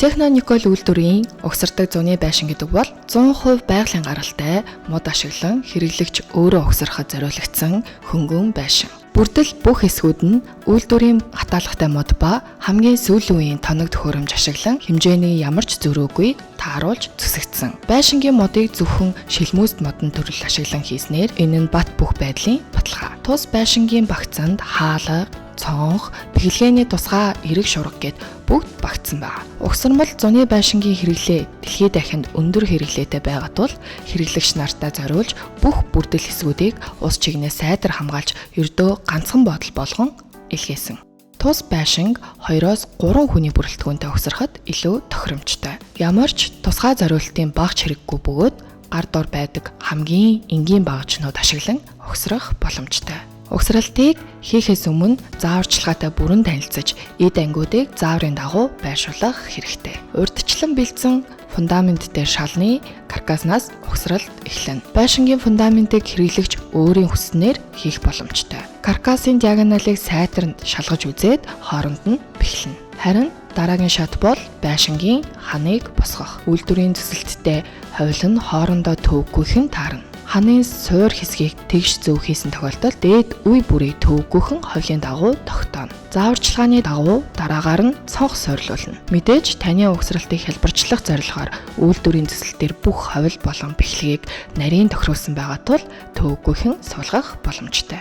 Техноникол үйлдвэрийн угсардаг зуны байшин гэдэг бол 100% байгалийн гаралтай, мод ашиглан хэрэглэгч өөрөө угсарахад зориулагдсан хөнгөн байшин. Бүрдэл бүх хэсгүүд нь үйлдвэрийн хатаалгатай мод ба хамгийн сүүлийн үеийн тоног төхөөрөмж ашиглан хэмжээний ямар ч зөрүүгүй тааруулж зүсэгдсэн. Байшингийн модыг зөвхөн шилмүүст модон төрөл ашиглан хийснээр энэ нь бат бөх байдлын баталгаа. Тус байшингийн багцанд хаалга, цонх, бэхлэгээний тусгай эрэг шураг гэд бүгд багтсан байна. Угсармал зуны байшингийн хэрэглээ дэлхийд дахинд өндөр хэрэглээтэй байгаа тул хэрэглэгч нартаа зориулж бүх бүрдэл хэсгүүдийг ус чигнээс сайдар хамгаалж ердөө ганцхан бодол болгон илгээсэн. Тус байшинг 2-3 хүний бүрэлдэхүүнтэй угсарахад илүү тохиромжтой. Ямар ч тусгай зориултын багц хэрэггүй бөгөөд гар дор байдаг хамгийн энгийн багажнууд ашиглан угсрах боломжтой. Угсралтыг хийхээс өмнө зааварчилгаатай бүрэн танилцаж, эд ангиудыг зааврын дагуу байршуулах хэрэгтэй. Урьдчилан бэлдсэн фундамент дээр шалны каркаснаас угсралт эхлэнэ. Байшингийн фундаментыг хэрэглэгч өөрийн хүснээр хийх боломжтой. Каркасын диагоналыг сайтарнд шалгаж үзээд хооронд нь бэхлэнэ. Харин дараагийн шат бол байшингийн ханыг босгох. Үйлдвэрийн төсөлттэй ховлол нь хоорондоо төвөггүйхэн таарна. Ханы суур хэсгийг тэгш зөв хийсэн тохиолдолд дээд үе бүрийг төвөггүйхэн ховлийн дагуу тогтооно. Зааварчилгааны дагуу дараагаар нь цонх суйрлуулна. Мэдээж таны угсралтыг хэлбэрчлэх зорилгоор үйлдвэрийн төсөлтөөр бүх ховл болон бэхлэгийг нарийн тохируулсан байгаа тул төвөггүйхэн суулгах боломжтой.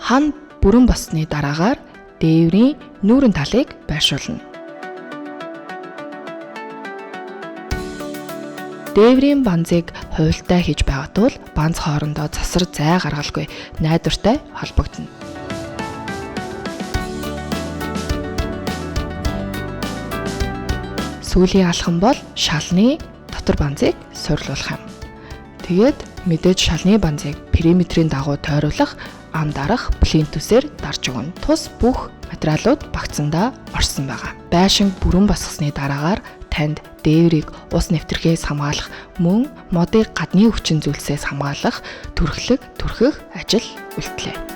Хан бүрэн болсны дараагаар дээврийн нүүрэн талыг байршуулна. Дээврийн банзыг хуйлтай хийж байгаа тул банз хоорондоо засар зай гаргалгүй найдвартай холбогдно. Сүүлийн алхам бол шалны дотор банзыг суйрлуулах юм. Тэгээд мэдээж шалны банзыг периметрийн дагуу тойруулах ам дарах плинтусээр дарж өгнө. Тус бүх материалууд багцсандаа орсон байгаа. Байшинг бүрэн босгосны дараагаар танд дээврийг ус нэвтрхээс хамгаалах мөн модыг гадны өвчин зүйлсээс хамгаалах түрхэх ажил үлдлээ.